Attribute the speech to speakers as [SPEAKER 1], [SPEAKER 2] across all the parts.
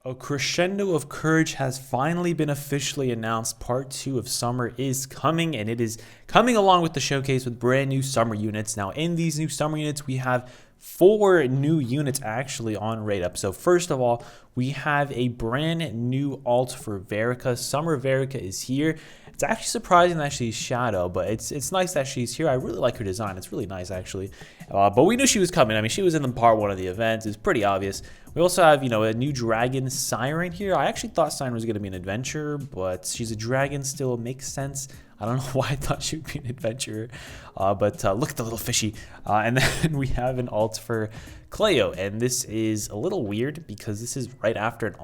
[SPEAKER 1] A Crescendo of Courage has finally been officially announced. Part 2 of Summer is coming, and it is coming along with the showcase with brand new Summer units. Now, in these new Summer units, we have 4 new units actually on rate up. So first of all, we have a brand new alt for Verica. Summer Verica is here. It's actually surprising that she's Shadow, but it's nice that she's here. I really like her design. It's really nice, actually. But we knew she was coming. I mean, she was in the part 1 of the event. It's pretty obvious. We also have, a new dragon, Siren, here. I actually thought Siren was going to be an adventurer, but she's a dragon still. Makes sense. I don't know why I thought she would be an adventurer, but look at the little fishy. And then we have an alt for Cleo, and this is a little weird because this is right after an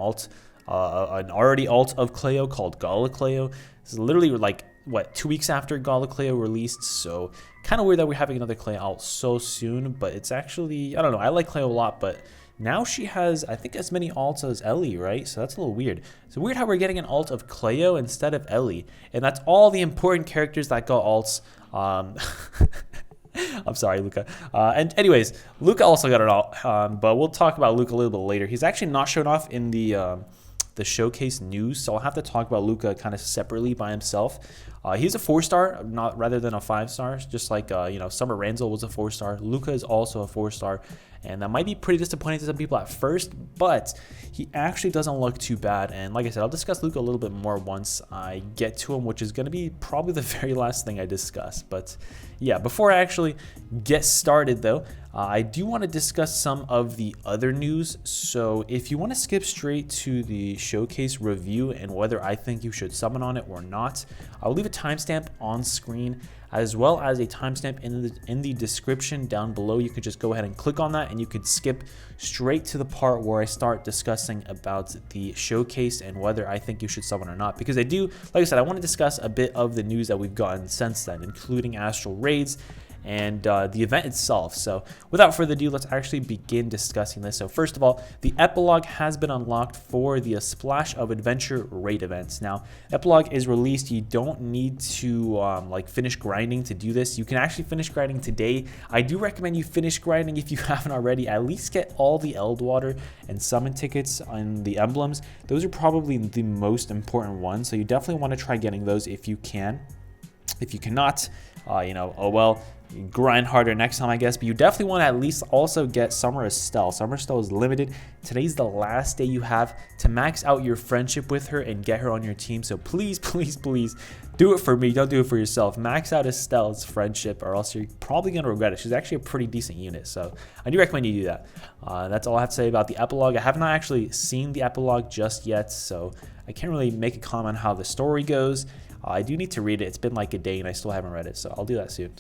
[SPEAKER 1] already alt of Cleo called Gala Cleo. This is literally like, what, 2 weeks after Gala Cleo released, so kind of weird that we're having another Cleo out so soon, but it's actually, I don't know, I like Cleo a lot, but now she has, I think, as many alts as Ellie, right? So that's a little weird. It's weird how we're getting an alt of Cleo instead of Ellie, and that's all the important characters that got alts. I'm sorry, Luca. And anyways, Luca also got an alt, but we'll talk about Luca a little bit later. He's actually not shown off in the showcase news, so I'll have to talk about Luca kind of separately by himself. He's a 4-star, not rather than a 5-star, just like Summer Ranzel was a 4-star. Luca is also a 4-star, and that might be pretty disappointing to some people at first, but he actually doesn't look too bad. And like I said, I'll discuss Luca a little bit more once I get to him, which is going to be probably the very last thing I discuss. But yeah, before I actually get started though, I do want to discuss some of the other news. So if you want to skip straight to the showcase review and whether I think you should summon on it or not, I'll leave a timestamp on screen as well as a timestamp in the description down below. You could just go ahead and click on that and you could skip straight to the part where I start discussing about the showcase and whether I think you should summon or not, because I do, like I said, I want to discuss a bit of the news that we've gotten since then, including Astral raids and the event itself. So without further ado, let's actually begin discussing this. So first of all, the epilogue has been unlocked for the Splash of Adventure raid events. Now, epilogue is released. You don't need to finish grinding to do this. You can actually finish grinding today. I do recommend you finish grinding if you haven't already. At least get all the Eldwater and summon tickets on the emblems. Those are probably the most important ones. So you definitely want to try getting those if you can. If you cannot, oh well, grind harder next time, I guess. But you definitely want to at least also get Summer Astral. Summer Astral is limited. Today's the last day you have to max out your friendship with her and get her on your team. So please, please, please do it for me. Don't do it for yourself. Max out Astral's friendship or else you're probably going to regret it. She's actually a pretty decent unit. So I do recommend you do that. That's all I have to say about the epilogue. I have not actually seen the epilogue just yet, so I can't really make a comment on how the story goes. I do need to read it. It's been like a day and I still haven't read it, so I'll do that soon.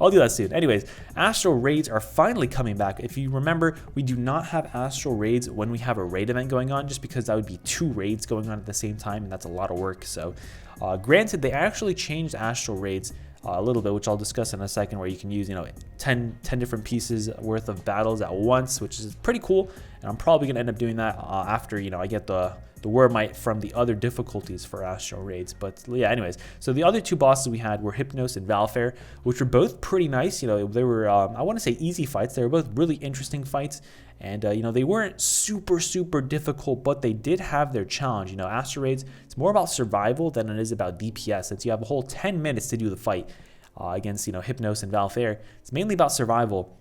[SPEAKER 1] I'll do that soon. Anyways, Astral raids are finally coming back. If you remember, we do not have Astral raids when we have a raid event going on, just because that would be 2 raids going on at the same time, and that's a lot of work. So granted, they actually changed Astral raids a little bit, which I'll discuss in a second, where you can use 10 different pieces worth of battles at once, which is pretty cool. And I'm probably going to end up doing that after I get the Wormite from the other difficulties for Astral raids. But yeah, anyways, so the other 2 bosses we had were Hypnos and Valfair, which were both pretty nice. They were I want to say easy fights. They were both really interesting fights, and they weren't super difficult, but they did have their challenge. Astral raids, it's more about survival than it is about DPS, since you have a whole 10 minutes to do the fight against Hypnos and Valfair. It's mainly about survival.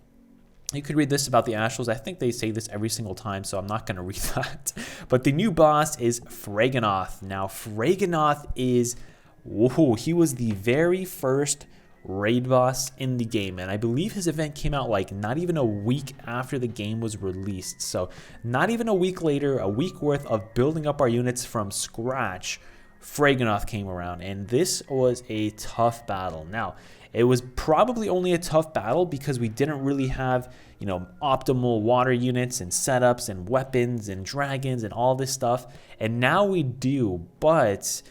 [SPEAKER 1] You could read this about the Astrals. I think they say this every single time, so I'm not going to read that. But the new boss is Fraganoth. Now, Fraganoth is, he was the very first raid boss in the game, and I believe his event came out like not even a week after the game was released. So not even a week later, a week worth of building up our units from scratch, Fraganoth came around, and this was a tough battle. Now, it was probably only a tough battle because we didn't really have, optimal water units and setups and weapons and dragons and all this stuff. And now we do, but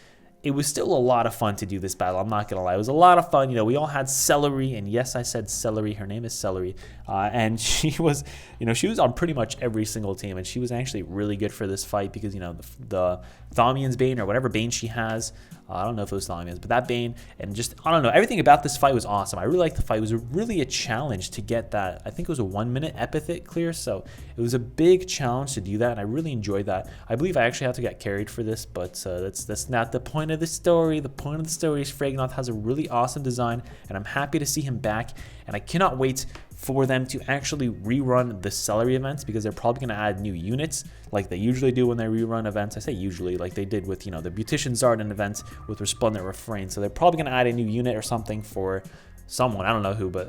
[SPEAKER 1] it was still a lot of fun to do this battle. I'm not gonna lie, it was a lot of fun. You know, we all had Celery, and yes, I said Celery. Her name is Celery, and she was, you know, she was on pretty much every single team, and she was actually really good for this fight because, you know, the Thaumian's Bane or whatever Bane she has. I don't know if it was Thaumian's, but that Bane, and just, I don't know, everything about this fight was awesome. I really liked the fight. It was really a challenge to get that. I think it was a 1 minute epithet clear, so it was a big challenge to do that, and I really enjoyed that. I believe I actually had to get carried for this, but that's not the point of the story. The point of the story is Fragnoth has a really awesome design, and I'm happy to see him back, and I cannot wait for them to actually rerun the Celery events, because they're probably going to add new units like they usually do when they rerun events. I say usually, like they did with, you know, the Beautician Zardan event with Resplendent Refrain. So they're probably going to add a new unit or something for someone. I don't know who, but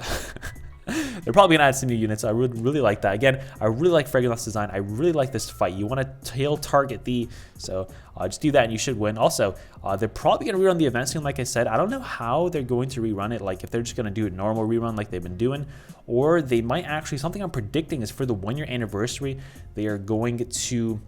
[SPEAKER 1] they're probably going to add some new units. I would really like that. Again, I really like Fragnoth's design. I really like this fight. You want to tail target the, so just do that and you should win. Also, they're probably going to rerun the event soon, like I said. I don't know how they're going to rerun it, like if they're just going to do a normal rerun like they've been doing, or they might actually, something I'm predicting is for the 1 year anniversary, they are going to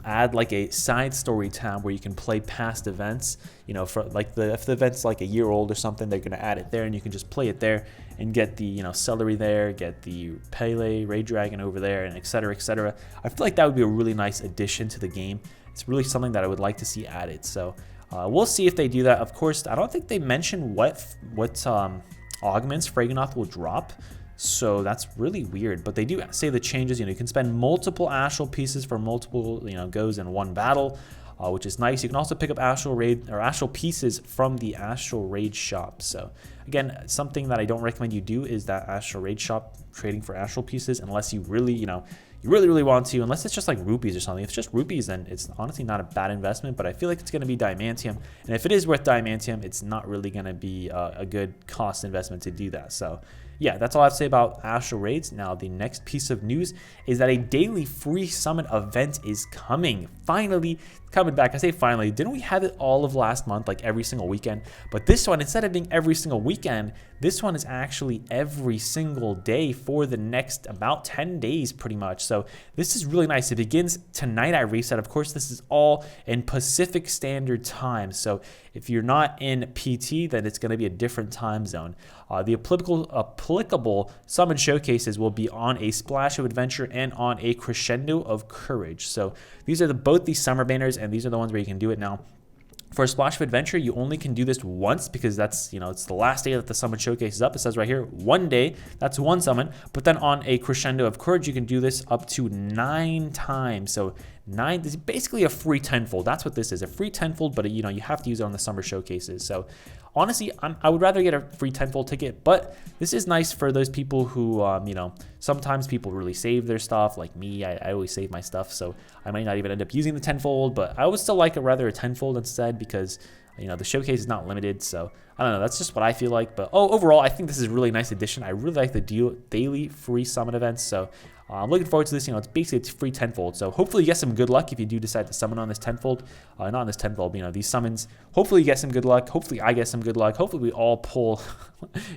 [SPEAKER 1] add like a side story tab where you can play past events, you know, for like if the event's like a year old or something, they're going to add it there and you can just play it there and get the, you know, Celery there, get the Pele, Ray Dragon over there, and etc, etc. I feel like that would be a really nice addition to the game. It's really something that I would like to see added. So we'll see if they do that. Of course, I don't think they mentioned what augments Fragnoth will drop. So that's really weird, but they do say the changes. You know, you can spend multiple Astral pieces for multiple, you know, goes in one battle, which is nice. You can also pick up Astral Raid or Astral pieces from the Astral Raid shop. So again, something that I don't recommend you do is that Astral Raid shop, trading for Astral pieces, unless you really, you know, you really want to, unless it's just like rupees or something. If it's just rupees, then it's honestly not a bad investment, but I feel like it's going to be Diamantium. And if it is worth Diamantium, it's not really going to be a good cost investment to do that. So yeah, that's all I have to say about Astral Raids. Now, the next piece of news is that a daily free summon event is coming. Finally coming back. I say finally. Didn't we have it all of last month, like every single weekend? But this one, instead of being every single weekend, this one is actually every single day for the next about 10 days pretty much. So this is really nice. It begins tonight at reset. Of course, this is all in Pacific Standard Time. So if you're not in PT, then it's going to be a different time zone. The applicable summon showcases will be on A Splash of Adventure and on A Crescendo of Courage. So these are both these summer banners, and these are the ones where you can do it now. For a Splash of Adventure, you only can do this once because that's, you know, it's the last day that the summon showcase is up. It says right here, 1 day, that's one summon. But then on A Crescendo of Courage, you can do this up to 9 times. So 9 is basically a free tenfold. That's what this is, a free tenfold, but you know, you have to use it on the summer showcases. So honestly, I would rather get a free tenfold ticket, but this is nice for those people who, you know, sometimes people really save their stuff. Like me, I always save my stuff, so I might not even end up using the tenfold, but I would still like rather a tenfold instead because, you know, the showcase is not limited. So I don't know, that's just what I feel like. But overall, I think this is a really nice addition. I really like the daily free summon events. So I'm looking forward to this. You know, it's basically it's free tenfold. So hopefully you get some good luck if you do decide to summon on this tenfold. Not on this tenfold, you know, these summons. Hopefully you get some good luck. Hopefully I get some good luck. Hopefully we all pull,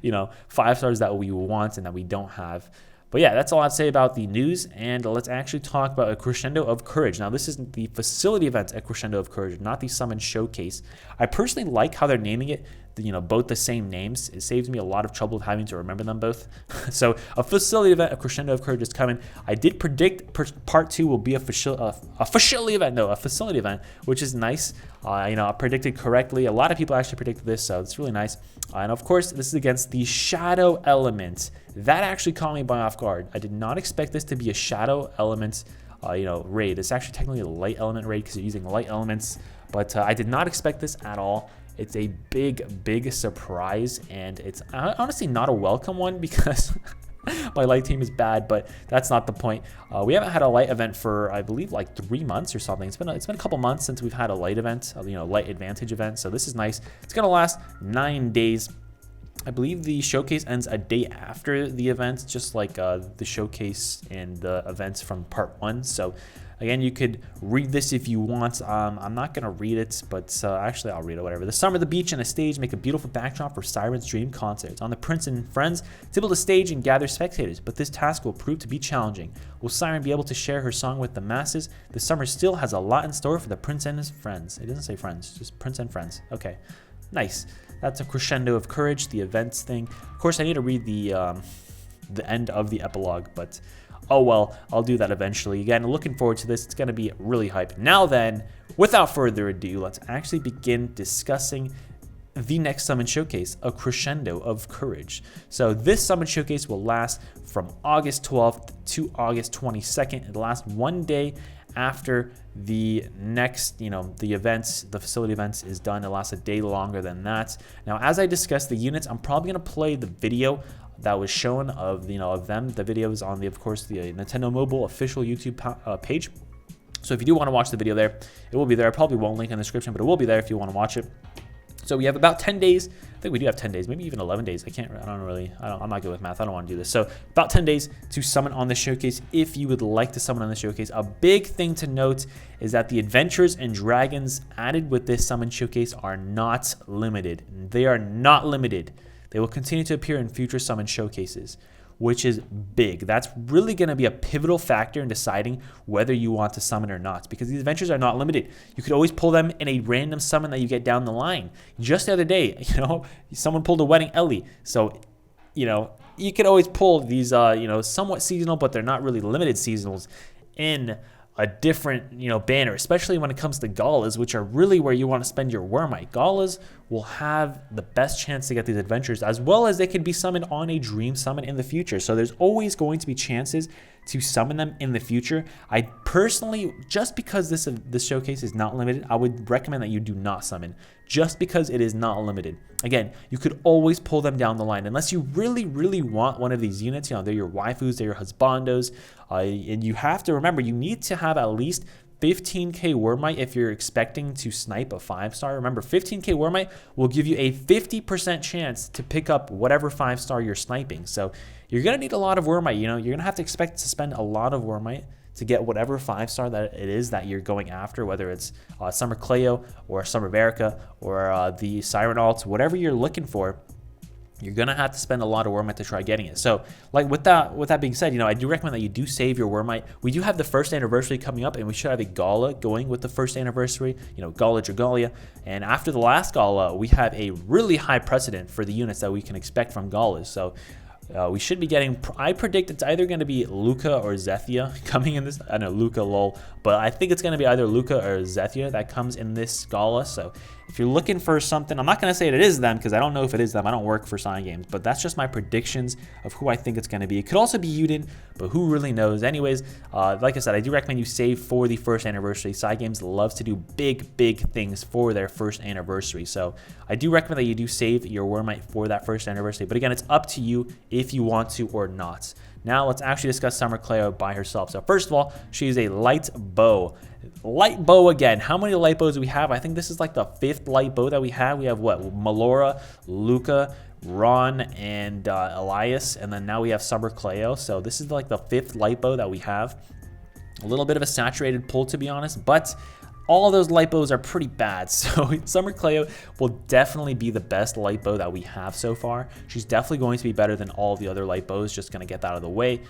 [SPEAKER 1] you know, 5 stars that we want and that we don't have. But yeah, that's all I'd say about the news, and let's actually talk about A Crescendo of Courage. Now, this is the facility event, A Crescendo of Courage, not the summon showcase. I personally like how they're naming it, you know, both the same names. It saves me a lot of trouble having to remember them both. So a facility event, A Crescendo of Courage is coming. I did predict part 2 will be a facility event, which is nice. You know, I predicted correctly. A lot of people actually predicted this, so it's really nice. And of course, this is against the Shadow Element. That actually caught me by off guard. I did not expect this to be a Shadow Element, you know, raid. It's actually technically a Light Element raid because you're using light elements, but I did not expect this at all. It's a big surprise, and it's honestly not a welcome one because my light team is bad, but that's not the point. We haven't had a light event for, I believe, like 3 months or something. It's been a couple months since we've had a light event, you know, light advantage event. So this is nice. It's gonna last 9 days. I believe the showcase ends a day after the events, just like the showcase and the events from part 1. So again, you could read this if you want. I'm not going to read it, but actually I'll read it, whatever. The summer, the beach, and a stage make a beautiful backdrop for Siren's dream concert. On the Prince and Friends, it's able to stage and gather spectators, but this task will prove to be challenging. Will Siren be able to share her song with the masses? The summer still has a lot in store for the Prince and his friends. It doesn't say friends, just Prince and Friends. Okay, nice. That's A Crescendo of Courage, the events thing. Of course, I need to read the end of the epilogue, but oh well, I'll do that eventually. Again, looking forward to this. It's going to be really hype. Now then, without further ado, let's actually begin discussing the next summon showcase, A Crescendo of Courage. So this summon showcase will last from August 12th to August 22nd. It'll last one day after the next, the events, the facility events is done. It lasts a day longer than that. Now, as I discussed the units, I'm probably going to play the video that was shown of them. The video is on of course the Nintendo Mobile official YouTube page. So if you do want to watch the video there, it will be there. I probably won't link in the description, but it will be there if you want to watch it. So we have about 10 days. I think we do have 10 days, maybe even 11 days. I'm not good with math. I don't want to do this. So about 10 days to summon on the showcase if you would like to summon on the showcase. A big thing to note is that the adventures and dragons added with this summon showcase are not limited. They are not limited. They will continue to appear in future summon showcases, which is big. That's really going to be a pivotal factor in deciding whether you want to summon or not, because these adventures are not limited. You could always pull them in a random summon that you get down the line. Just the other day, someone pulled a Wedding Ellie. So, you could always pull these, somewhat seasonal, but they're not really limited seasonals in a different, banner, especially when it comes to galas, which are really where you want to spend your Wormite. Galas will have the best chance to get these adventures, as well as they could be summoned on a dream summon in the future. So there's always going to be chances to summon them in the future. I personally, just because this showcase is not limited, I would recommend that you do not summon, just because it is not limited. Again, you could always pull them down the line, unless you really, really want one of these units. They're your waifus, they're your husbandos, and you have to remember, you need to have at least 15k Wormite if you're expecting to snipe a 5-star. Remember, 15k Wormite will give you a 50% chance to pick up whatever 5-star you're sniping. So you're going to need a lot of Wormite. You're going to have to expect to spend a lot of Wormite to get whatever 5-star that it is that you're going after, whether it's Summer Cleo or Summer Verica or the Siren alts, whatever you're looking for. You're going to have to spend a lot of Wormite to try getting it. So like with that being said, I do recommend that you do save your Wormite. We do have the first anniversary coming up, and we should have a gala going with the first anniversary, Gala Dragalia. And after the last gala, we have a really high precedent for the units that we can expect from galas. So we should be getting, I predict it's either going to be Luca or Zethia coming in this. I know Luca, lol, but I think it's going to be either Luca or Zethia that comes in this gala. So if you're looking for something, I'm not going to say it is them because I don't know if it is them. I don't work for Sign Games, but that's just my predictions of who I think it's going to be. It could also be Yuden, but who really knows? Anyways, like I said, I do recommend you save for the first anniversary. Sign Games loves to do big things for their first anniversary. So I do recommend that you do save your Wormite for that first anniversary. But again, it's up to you if you want to or not. Now let's actually discuss Summer Cleo by herself. So first of all, she's a light bow. Light bow again. How many light bows do we have? I think this is like the 5th light bow that we have. We have what? Melora, Luca, Ron, and Elias. And then now we have Summer Cleo. So this is like the 5th light bow that we have. A little bit of a saturated pull, to be honest, but all of those light bows are pretty bad. So Summer Cleo will definitely be the best light bow that we have so far. She's definitely going to be better than all the other light bows, just going to get that out of the way.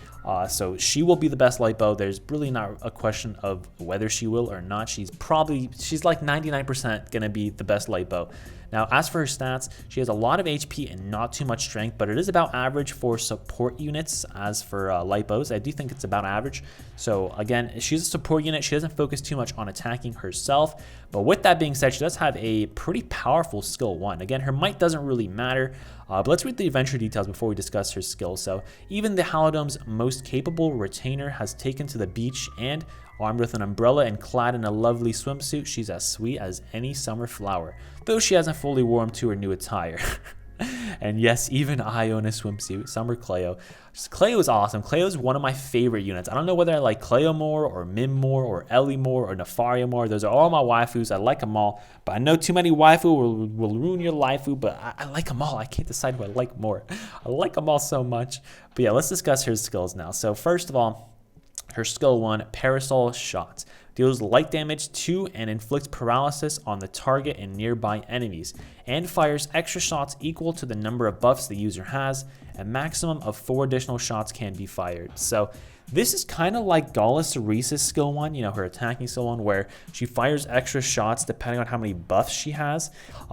[SPEAKER 1] So she will be the best light bow. There's really not a question of whether she will or not. She's like 99% going to be the best light bow. Now, as for her stats, she has a lot of HP and not too much strength, but it is about average for support units. As for light bows, I do think it's about average. So again, she's a support unit. She doesn't focus too much on attacking herself. But with that being said, she does have a pretty powerful skill 1. Again, her might doesn't really matter. But let's read the adventure details before we discuss her skills. So even the Halodom's most capable retainer has taken to the beach, and armed with an umbrella and clad in a lovely swimsuit, she's as sweet as any summer flower, though she hasn't fully warmed to her new attire. And yes, even I own a swimsuit. Summer Cleo. Cleo is awesome. Cleo is one of my favorite units. I don't know whether I like Cleo more or Mim more or Ellie more or Nefaria more. Those are all my waifus. I like them all. But I know too many waifu will ruin your lifu. But I like them all. I can't decide who I like more. I like them all so much. But yeah, let's discuss her skills now. So first of all, her skill 1, Parasol Shot. Deals light damage to and inflicts paralysis on the target and nearby enemies, and fires extra shots equal to the number of buffs the user has. A maximum of 4 additional shots can be fired. So this is kind of like Ceresa's skill 1, you know, her attacking skill 1, where she fires extra shots depending on how many buffs she has.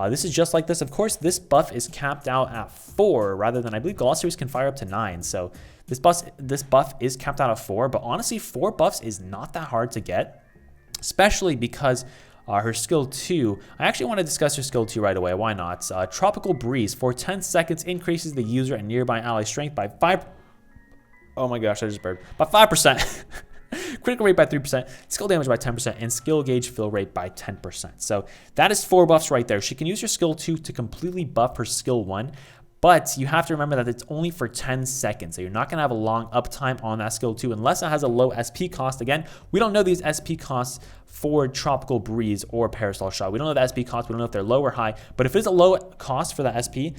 [SPEAKER 1] This is just like this. Of course, this buff is capped out at 4 rather than, I believe Ceres can fire up to 9. So this buff is capped out at 4, but honestly, 4 buffs is not that hard to get. Especially because her skill 2, I actually want to discuss her skill 2 right away. Why not? Tropical Breeze for 10 seconds increases the user and nearby ally strength by 5. Oh my gosh, I just burped. By 5%. Critical rate by 3%, skill damage by 10%, and skill gauge fill rate by 10%. So that is 4 buffs right there. She can use her skill 2 to completely buff her skill 1. But you have to remember that it's only for 10 seconds. So you're not going to have a long uptime on that skill 2 unless it has a low SP cost. Again, we don't know these SP costs for Tropical Breeze or Parasol Shot. We don't know the SP cost. We don't know if they're low or high. But if it's a low cost for the SP,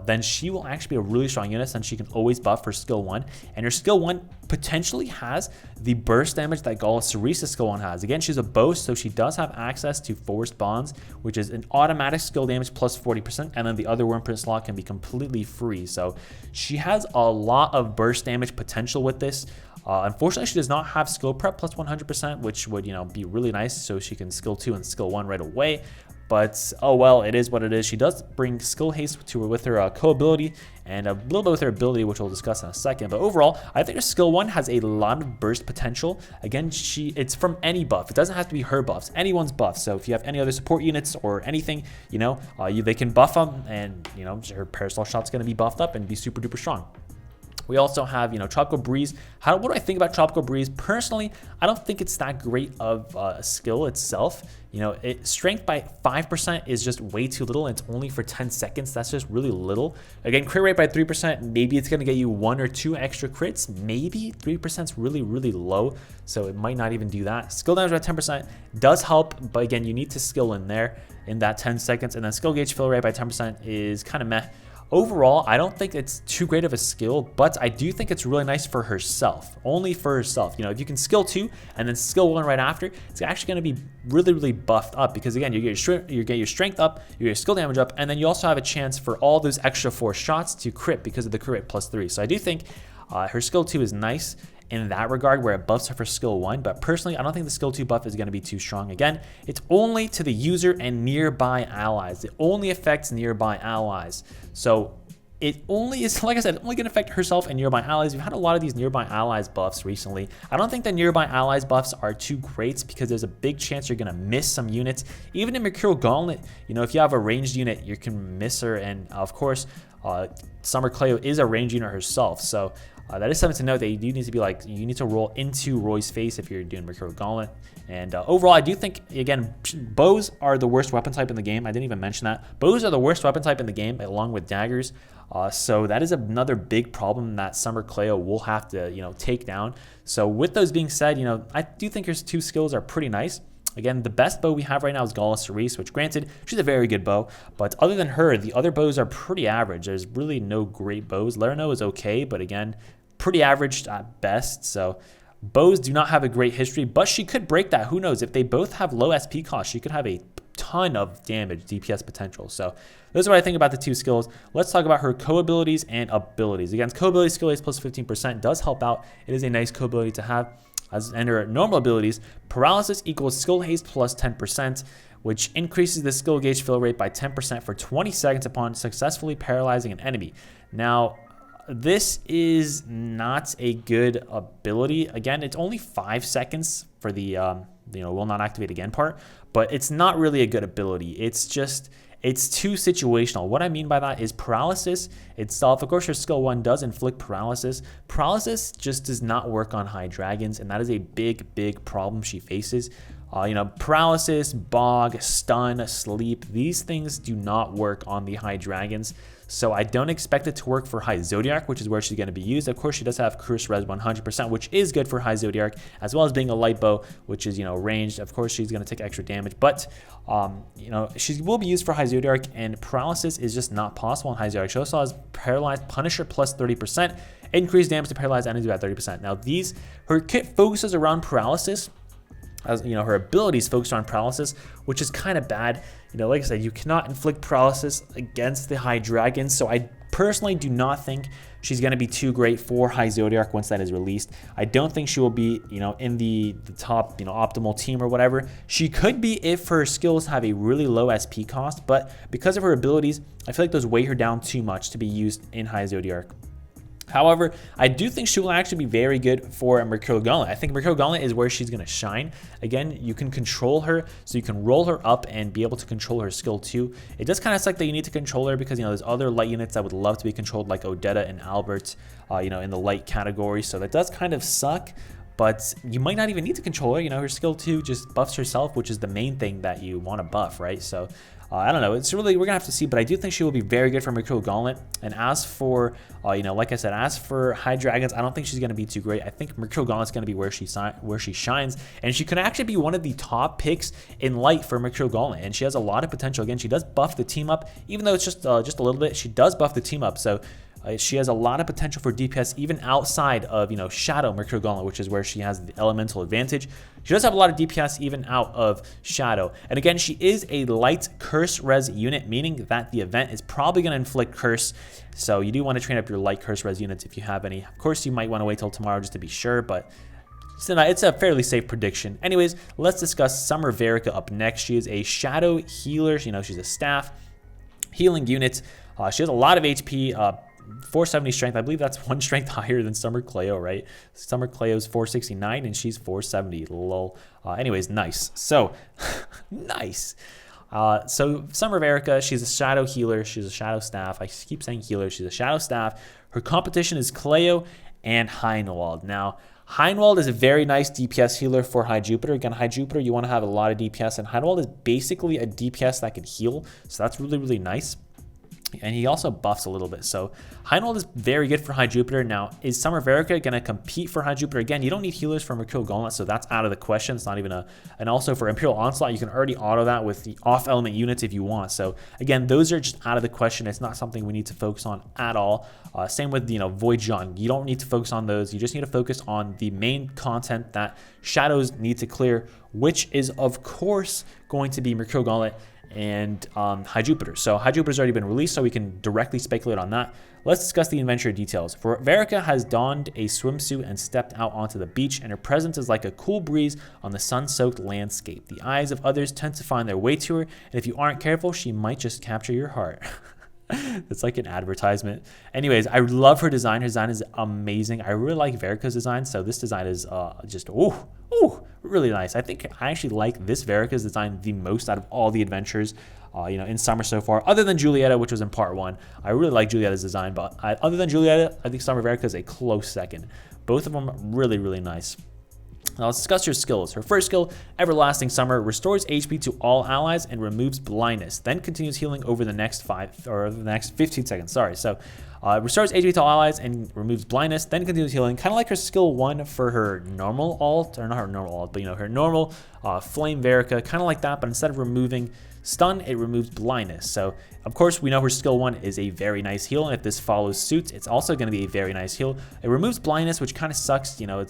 [SPEAKER 1] then she will actually be a really strong unit since she can always buff her skill 1. And her skill 1 potentially has the burst damage that Ceresa's skill 1 has. Again, she's a boast, so she does have access to Forced Bonds, which is an automatic skill damage plus 40%. And then the other Wyrmprint slot can be completely free. So she has a lot of burst damage potential with this. Unfortunately, she does not have skill prep plus 100%, which would, you know, be really nice, so she can skill 2 and skill 1 right away. But oh well, it is what it is. She does bring skill haste to her with her co-ability and a little bit with her ability, which we'll discuss in a second. But overall, I think her skill 1 has a lot of burst potential. Again, it's from any buff. It doesn't have to be her buffs, anyone's buff. So if you have any other support units or anything, you know, they can buff them, and you know, her Parasol Shot's going to be buffed up and be super duper strong. We also have, you know, Tropical Breeze. What do I think about Tropical Breeze? Personally, I don't think it's that great of a skill itself. You know, strength by 5% is just way too little, and it's only for 10 seconds. That's just really little. Again, crit rate by 3%, maybe it's going to get you 1 or 2 extra crits. Maybe 3% is really, really low, so it might not even do that. Skill damage by 10% does help, but again, you need to skill in there in that 10 seconds. And then skill gauge fill rate by 10% is kind of meh. Overall, I don't think it's too great of a skill, but I do think it's really nice for herself, only for herself. You know, if you can skill 2 and then skill 1 right after, it's actually going to be really, really buffed up, because again, you get your strength up, you get your skill damage up, and then you also have a chance for all those extra 4 shots to crit because of the crit rate plus 3. So I do think her skill 2 is nice in that regard, where it buffs her for skill 1, but personally, I don't think the skill 2 buff is going to be too strong. Again, it's only to the user and nearby allies. It only affects nearby allies. So it only is, like I said, only going to affect herself and nearby allies. We've had a lot of these nearby allies buffs recently. I don't think the nearby allies buffs are too great, because there's a big chance you're going to miss some units. Even in Mercurial Gauntlet, you know, if you have a ranged unit, you can miss her. And of course, Summer Cleo is a ranged unit herself. So that is something to note, that you do need to be like, you need to roll into Roy's face if you're doing Mercurial Gauntlet. And overall, I do think, again, bows are the worst weapon type in the game. I didn't even mention that. Bows are the worst weapon type in the game, along with daggers. So that is another big problem that Summer Cleo will have to, you know, take down. So with those being said, you know, I do think her 2 skills are pretty nice. Again, the best bow we have right now is Ceres, which granted, she's a very good bow, but other than her, the other bows are pretty average. There's really no great bows. Lerno is okay, but again, pretty average at best. So bows do not have a great history, but she could break that. Who knows? If they both have low SP cost, she could have a ton of damage, DPS potential. So those are what I think about the 2 skills. Let's talk about her co-abilities and abilities. Again, co-ability skill haste plus 15% does help out. It is a nice co-ability to have. And her normal abilities, paralysis equals skill haste plus 10%, which increases the skill gauge fill rate by 10% for 20 seconds upon successfully paralyzing an enemy. Now, this is not a good ability. Again, it's only 5 seconds for the will not activate again part, but it's not really a good ability. It's too situational. What I mean by that is paralysis itself. Of course, her skill 1 does inflict paralysis. Paralysis just does not work on high dragons, and that is a big, big problem she faces. You know, paralysis, bog, stun, sleep, these things do not work on the high dragons. So I don't expect it to work for high Zodiac, which is where she's going to be used. Of course, she does have Curse Res 100%, which is good for high Zodiac, as well as being a light bow, which is, you know, ranged. Of course, she's going to take extra damage, but, you know, she will be used for high Zodiac, and paralysis is just not possible in high Zodiac. She also has Paralyzed Punisher plus 30%, increased damage to paralyzed enemies by 30%. Now, her kit focuses around paralysis, as you know, her abilities focused on paralysis, which is kind of bad. You know, like I said, you cannot inflict paralysis against the high dragons, so I personally do not think she's going to be too great for high Zodiac once that is released. I don't think she will be, you know, in the top, you know, optimal team or whatever. She could be if her skills have a really low SP cost, but because of her abilities, I feel like those weigh her down too much to be used in high Zodiac. However, I do think she will actually be very good for Mercurial Gauntlet. I think Mercurial Gauntlet is where she's going to shine. Again, you can control her, so you can roll her up and be able to control her skill too. It does kind of suck that you need to control her because, you know, there's other light units that would love to be controlled, like Odetta and Albert, you know, in the light category. So that does kind of suck, but you might not even need to control her. You know, her skill 2 just buffs herself, which is the main thing that you want to buff, right? So I don't know. It's really, we're going to have to see, but I do think she will be very good for Mercurial Gauntlet. And as for, you know, like I said, as for high dragons, I don't think she's going to be too great. I think Mercurial Gauntlet's going to be where she shines. And she can actually be one of the top picks in light for Mercurial Gauntlet. And she has a lot of potential. Again, she does buff the team up, even though it's just a little bit. She does buff the team up. So she has a lot of potential for DPS even outside of, you know, Shadow Mercurial Gauntlet, which is where she has the elemental advantage. She does have a lot of DPS even out of Shadow. And again, she is a light curse res unit, meaning that the event is probably going to inflict curse. So you do want to train up your light curse res units if you have any. Of course, you might want to wait till tomorrow just to be sure, but it's a fairly safe prediction. Anyways, let's discuss Summer Verica up next. She is a Shadow healer. You know, she's a staff healing unit. She has a lot of HP. 470 strength. I believe that's one strength higher than Summer Cleo, right? Summer Cleo's 469 and she's 470. Lol. Anyways, nice. So, nice. So Summer Verica, she's a Shadow healer. She's a Shadow staff. I keep saying healer. She's a Shadow staff. Her competition is Cleo and Heinwald. Now, Heinwald is a very nice DPS healer for High Jupiter. Again, High Jupiter, you want to have a lot of DPS, and Heinwald is basically a DPS that can heal. So that's really, really nice. And he also buffs a little bit. So Heinwald is very good for High Jupiter. Now, is Summer Verica going to compete for High Jupiter? Again, you don't need healers for Mercurial Gauntlet, so that's out of the question. It's not even a... And also for Imperial Onslaught, you can already auto that with the off-element units if you want. So again, those are just out of the question. It's not something we need to focus on at all. Same with, you know, Void John. You don't need to focus on those. You just need to focus on the main content that Shadows need to clear, which is, of course, going to be Mercurial Gauntlet and High Jupiter. So High Jupiter's already been released, so we can directly speculate on that. Let's discuss the adventure details. Verica has donned a swimsuit and stepped out onto the beach, and her presence is like a cool breeze on the sun-soaked landscape. The eyes of others tend to find their way to her, and if you aren't careful, she might just capture your heart. It's like an advertisement. Anyways, I love her design. Her design is amazing. I really like Verica's design, so this design is just really nice. I think I actually like this Verica's design the most out of all the adventures, you know, in summer so far, other than Julieta, which was in part 1. I really like Julieta's design, but other than Julieta, I think Summer Verica is a close second. Both of them really, really nice. Now let's discuss her skills. Her first skill, Everlasting Summer, restores HP to all allies and removes blindness, then continues healing over the next 15 seconds. Sorry. So restores HP to all allies and removes blindness, then continues healing. Kind of like her skill 1 for her normal alt, or not her normal alt, but you know, her normal Flame Verica, kind of like that, but instead of removing stun, it removes blindness. So of course we know her skill 1 is a very nice heal, and if this follows suit, it's also going to be a very nice heal. It removes blindness, which kind of sucks. You know,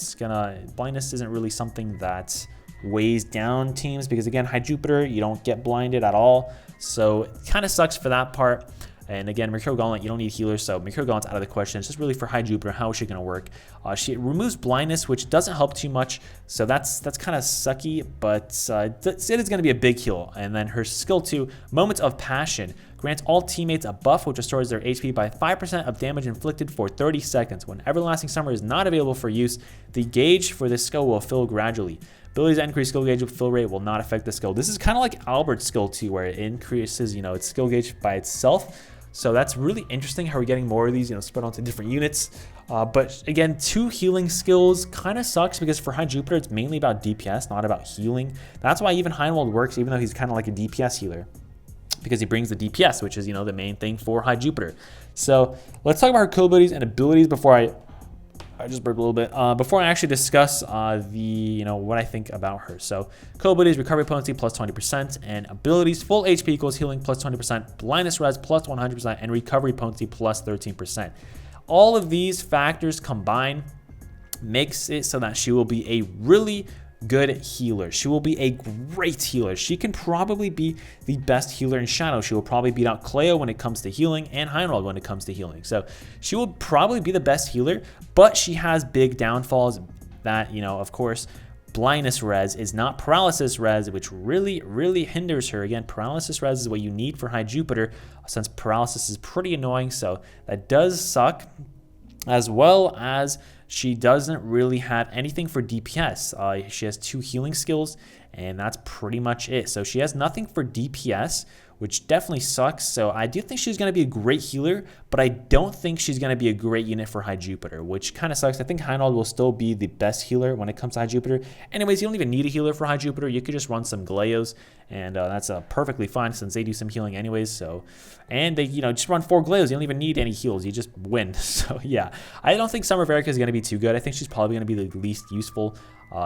[SPEAKER 1] blindness isn't really something that weighs down teams, because again, High Jupiter, you don't get blinded at all, so it kind of sucks for that part. And again, Mercurial Gauntlet, you don't need healers, so Mercurial Gauntlet's out of the question. It's just really for High Jupiter. How is she going to work? She removes blindness, which doesn't help too much, so that's kind of sucky, but it is going to be a big heal. And then her skill 2, Moment of Passion, grants all teammates a buff which restores their HP by 5% of damage inflicted for 30 seconds. When Everlasting Summer is not available for use, the gauge for this skill will fill gradually. Abilities that increase skill gauge fill rate will not affect the skill. This is kind of like Albert's skill 2, where it increases, you know, its skill gauge by itself. So that's really interesting how we're getting more of these, you know, spread onto different units. But again, 2 healing skills kind of sucks because for High Jupiter, it's mainly about DPS, not about healing. That's why even Heinwald works, even though he's kind of like a DPS healer, because he brings the DPS, which is, you know, the main thing for High Jupiter. So let's talk about her kill abilities and abilities before I just burped a little bit. Before I actually discuss what I think about her. So kill abilities, recovery potency plus 20%, and abilities, full HP equals healing plus 20%, blindness res plus 100%, and recovery potency plus 13%. All of these factors combined makes it so that she will be a really good healer. She will be a great healer. She can probably be the best healer in Shadow. She will probably beat out Cleo when it comes to healing and Heinrold when it comes to healing. So she will probably be the best healer, but she has big downfalls that, you know, of course, blindness res is not paralysis res, which really hinders her. Again, paralysis res is what you need for High Jupiter, since paralysis is pretty annoying, so that does suck, as well as she doesn't really have anything for DPS. She has 2 healing skills, and that's pretty much it. So she has nothing for DPS, which definitely sucks. So I do think she's going to be a great healer, but I don't think she's going to be a great unit for High Jupiter, which kind of sucks. I think Heinald will still be the best healer when it comes to High Jupiter. Anyways, you don't even need a healer for High Jupiter. You could just run some Gleos, and that's perfectly fine since they do some healing anyways. So, and they, you know, just run 4 Gleos. You don't even need any heals. You just win. So yeah, I don't think Summer Verica is going to be too good. I think she's probably going to be the least useful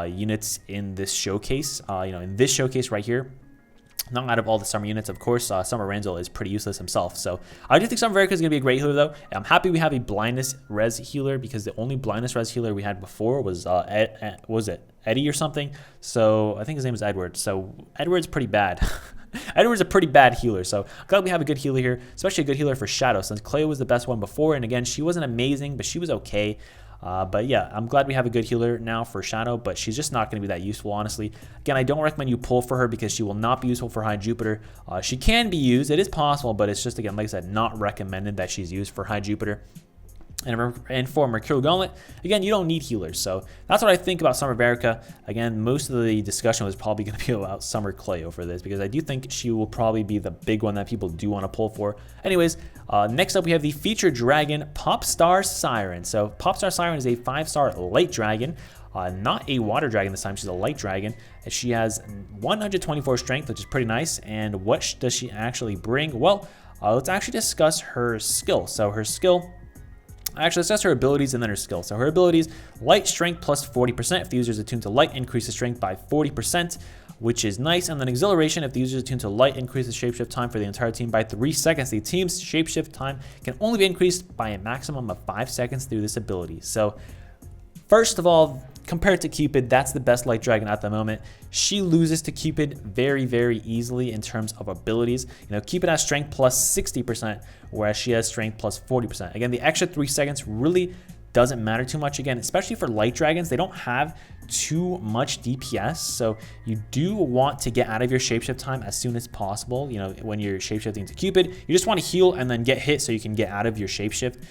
[SPEAKER 1] units in this showcase. In this showcase right here. Not out of all the summer units, of course. Summer Ranzel is pretty useless himself. So I do think Summer Verica is going to be a great healer, though. I'm happy we have a blindness res healer, because the only blindness res healer we had before was was it Eddie or something? So I think his name is Edward. So Edward's pretty bad. Edward's a pretty bad healer, so glad we have a good healer here, especially a good healer for Shadow, since Cleo was the best one before, and again, she wasn't amazing, but she was okay. But yeah, I'm glad we have a good healer now for Shadow, but she's just not going to be that useful, honestly. Again, I don't recommend you pull for her because she will not be useful for High Jupiter. She can be used. It is possible, but it's just, again, like I said, not recommended that she's used for High Jupiter. And for Mercurial Gauntlet, again, you don't need healers. So that's what I think about Summer Verica. Again, most of the discussion was probably going to be about Summer Cleo for this, because I do think she will probably be the big one that people do want to pull for. Anyways, next up we have the featured dragon, Popstar Siren. So Popstar Siren is a 5-star light dragon. Not a water dragon this time, she's a light dragon. She has 124 strength, which is pretty nice. And what does she actually bring? Well, let's actually discuss her skill. So her skill... Actually, let's test her abilities and then her skill. So her abilities, light strength plus 40%. If the user is attuned to light, increases strength by 40%, which is nice. And then exhilaration, if the user is attuned to light, increases shapeshift time for the entire team by 3 seconds. The team's shapeshift time can only be increased by a maximum of 5 seconds through this ability. So first of all, compared to Cupid, that's the best light dragon at the moment. She loses to Cupid very easily in terms of abilities. You know, Cupid has strength plus 60%, whereas she has strength plus 40%. Again, the extra 3 seconds really doesn't matter too much. Again, especially for light dragons, they don't have too much DPS, so you do want to get out of your shapeshift time as soon as possible. You know, when you're shapeshifting to Cupid, you just want to heal and then get hit so you can get out of your shapeshift.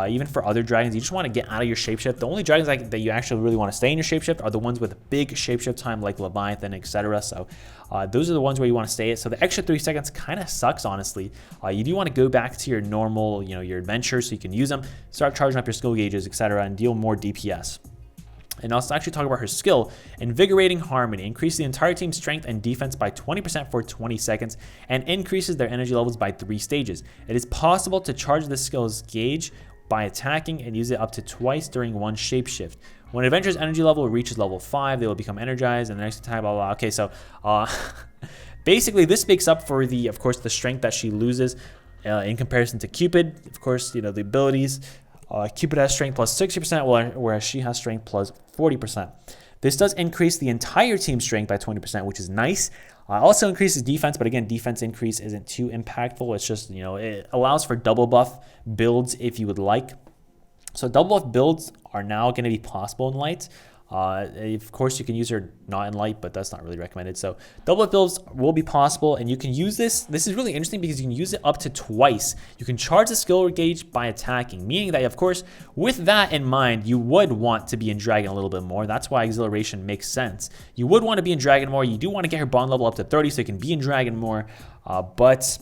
[SPEAKER 1] Even for other dragons, you just want to get out of your shapeshift. The only dragons that you actually really want to stay in your shapeshift are the ones with big shapeshift time, like Leviathan, etc. So those are the ones where you want to stay. So the extra 3 seconds kind of sucks, honestly. You do want to go back to your normal, your adventures so you can use them, start charging up your skill gauges, etc., and deal more DPS. And let's actually talk about her skill, Invigorating Harmony. Increase the entire team's strength and defense by 20% for 20 seconds and increases their energy levels by 3 stages. It is possible to charge this skill's gauge by attacking and use it up to twice during one shapeshift. When an adventurer's energy level reaches level 5, they will become energized, and the next attack, blah, blah. Okay, so basically this makes up for of course, the strength that she loses in comparison to Cupid. Of course, the abilities. Cupid has strength plus 60%, whereas she has strength plus 40%. This does increase the entire team's strength by 20%, which is nice. Also increases defense, but again, defense increase isn't too impactful. It's just, it allows for double buff builds if you would like. So double buff builds are now going to be possible in light. Of course, you can use her not in light, but that's not really recommended. So double buff builds will be possible, and you can use this. This is really interesting because you can use it up to twice. You can charge the skill gauge by attacking, meaning that, of course, with that in mind, you would want to be in Dragon a little bit more. That's why Exhilaration makes sense. You would want to be in Dragon more. You do want to get her bond level up to 30 so you can be in Dragon more, but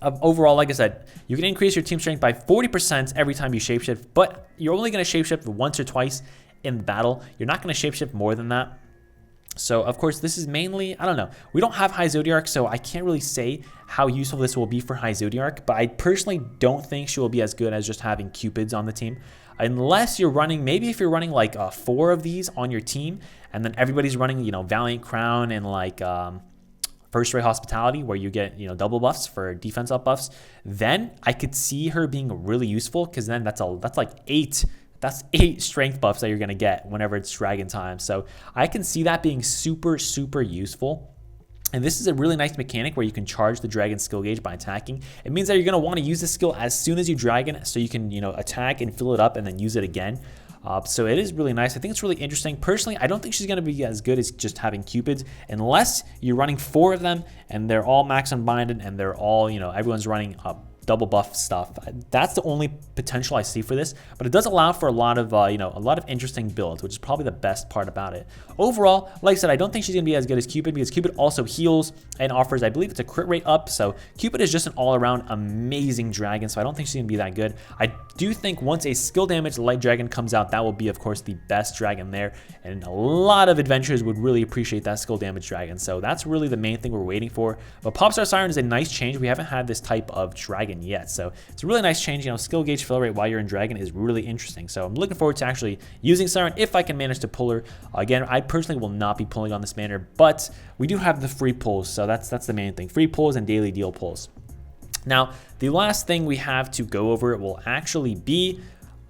[SPEAKER 1] Overall, like I said, you can increase your team strength by 40% every time you shapeshift, but you're only going to shapeshift once or twice in battle. You're not going to shapeshift more than that. So, of course, this is mainly, I don't know. We don't have High Zodiark, so I can't really say how useful this will be for High Zodiark, but I personally don't think she will be as good as just having Cupids on the team. Unless you're running, maybe if you're running like 4 of these on your team, and then everybody's running, you know, Valiant Crown and like First Ray Hospitality, where you get, you know, double buffs for defense up buffs, then I could see her being really useful, because then that's like 8 strength buffs that you're going to get whenever it's dragon time. So I can see that being super, super useful. And this is a really nice mechanic where you can charge the dragon skill gauge by attacking. It means that you're going to want to use the skill as soon as you dragon, so you can, you know, attack and fill it up and then use it again. So it is really nice. I think it's really interesting. Personally, I don't think she's going to be as good as just having Cupids, unless you're running 4 of them and they're all max unbinded and they're all, you know, everyone's running double buff stuff. That's the only potential I see for this, but it does allow for a lot of you know, a lot of interesting builds, which is probably the best part about it. Overall, like I said, I don't think she's gonna be as good as Cupid, because Cupid also heals and offers, I believe it's a crit rate up. So Cupid is just an all-around amazing dragon, so I don't think she's gonna be that good. I do think once a skill damage light dragon comes out, that will be, of course, the best dragon there, and a lot of adventurers would really appreciate that skill damage dragon. So that's really the main thing we're waiting for. But Popstar Siren is a nice change. We haven't had this type of dragon yet, so it's a really nice change. You know, skill gauge fill rate while you're in dragon is really interesting, so I'm looking forward to actually using Siren if I can manage to pull her. Again, I personally will not be pulling on this banner, but we do have the free pulls, so that's the main thing: free pulls and daily deal pulls. Now, the last thing we have to go over will actually be,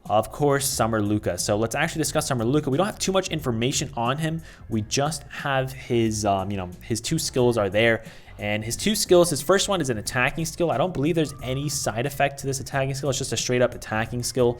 [SPEAKER 1] of course, Summer Luca. So let's actually discuss Summer Luca. We don't have too much information on him. We just have his, you know, his 2 skills are there. And his 2 skills, his first one is an attacking skill. I don't believe there's any side effect to this attacking skill. It's just a straight up attacking skill.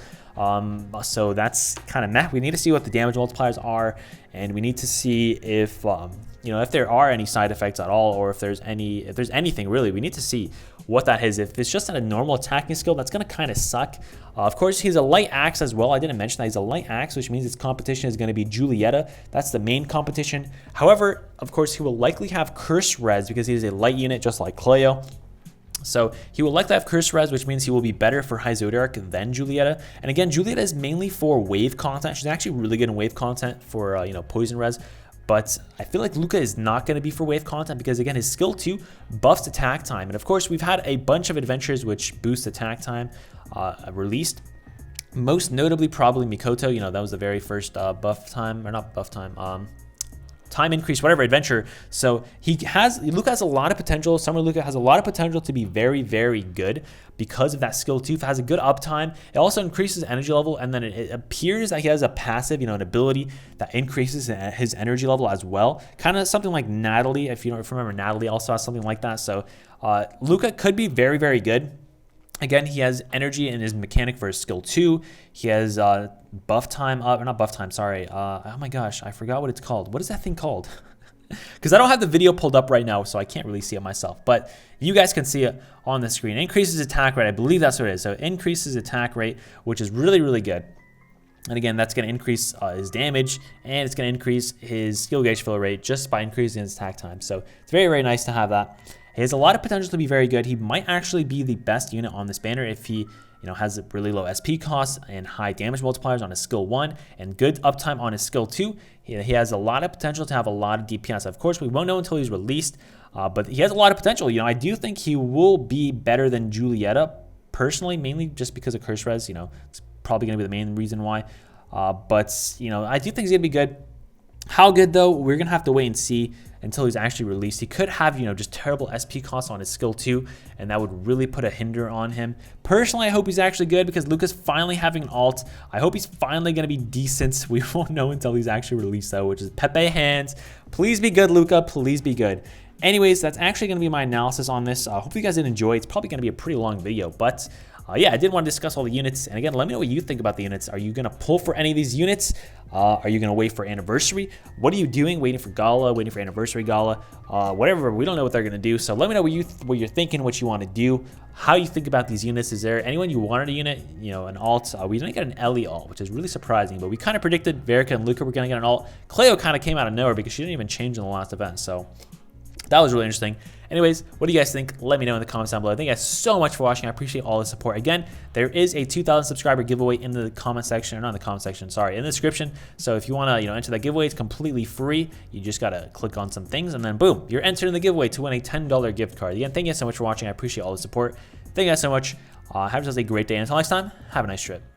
[SPEAKER 1] So that's kind of meh. We need to see what the damage multipliers are, and we need to see if, you know, if there are any side effects at all, or if there's anything really. We need to see what that is. If it's just a normal attacking skill, that's going to kind of suck. Of course, he's a light axe as well. I didn't mention that he's a light axe, which means its competition is going to be Julieta. That's the main competition. However, of course, he will likely have curse res, because he is a light unit just like Cleo. So he will likely have curse res, which means he will be better for High Zodiark than Julieta. And again, Julieta is mainly for wave content. She's actually really good in wave content for you know, poison res. But I feel like Luca is not going to be for wave content, because again, his skill 2 buffs attack time. And of course, we've had a bunch of adventures which boost attack time released. Most notably, probably Mikoto. You know, that was the very first buff time, or not buff time, time increase, whatever adventure. So Luca has a lot of potential. Summer Luca has a lot of potential to be very, very good because of that skill 2. It has a good uptime. It also increases energy level, and then it appears that he has a passive, you know, an ability that increases his energy level as well. Kind of something like Natalie, if you don't remember, Natalie also has something like that. So Luca could be very, very good. Again, he has energy in his mechanic for his skill 2. He has buff time up, or not buff time, sorry. Oh my gosh, I forgot what it's called. What is that thing called? Because I don't have the video pulled up right now, so I can't really see it myself. But you guys can see it on the screen. Increases attack rate, I believe that's what it is. So it increases attack rate, which is really, really good. And again, that's going to increase his damage, and it's going to increase his skill gauge fill rate just by increasing his attack time. So it's very, very nice to have that. He has a lot of potential to be very good. He might actually be the best unit on this banner if he, you know, has really low SP costs and high damage multipliers on his skill 1 and good uptime on his skill 2. He has a lot of potential to have a lot of DPS. Of course, we won't know until he's released, but he has a lot of potential. You know, I do think he will be better than Julieta personally, mainly just because of curse res. You know, it's probably going to be the main reason why. But, you know, I do think he's going to be good. How good, though, we're going to have to wait and see until he's actually released. He could have, you know, just terrible SP costs on his skill 2, and that would really put a hinder on him. Personally, I hope he's actually good, because Luca's finally having an alt. I hope he's finally going to be decent. We won't know until he's actually released, though, which is Pepe hands. Please be good, Luca. Please be good. Anyways, that's actually going to be my analysis on this. Hopefully you guys did enjoy. It's probably going to be a pretty long video, but yeah, I did want to discuss all the units. And again, let me know what you think about the units. Are you going to pull for any of these units? Are you going to wait for Anniversary? What are you doing? Waiting for Gala, waiting for Anniversary Gala, whatever. We don't know what they're going to do. So let me know what you're thinking, what you want to do, how you think about these units. Is there anyone you wanted a unit, you know, an alt? We didn't get an Ellie alt, which is really surprising, but we kind of predicted Verica and Luca were going to get an alt. Cleo kind of came out of nowhere because she didn't even change in the last event. So that was really interesting. Anyways, what do you guys think? Let me know in the comments down below. Thank you guys so much for watching. I appreciate all the support. Again, there is a 2,000 subscriber giveaway in the comment section, or not in the comment section, sorry, in the description. So if you want to, enter that giveaway, it's completely free. You just got to click on some things, and then boom, you're entered in the giveaway to win a $10 gift card. Again, thank you guys so much for watching. I appreciate all the support. Thank you guys so much. Have yourselves a great day. Until next time, have a nice trip.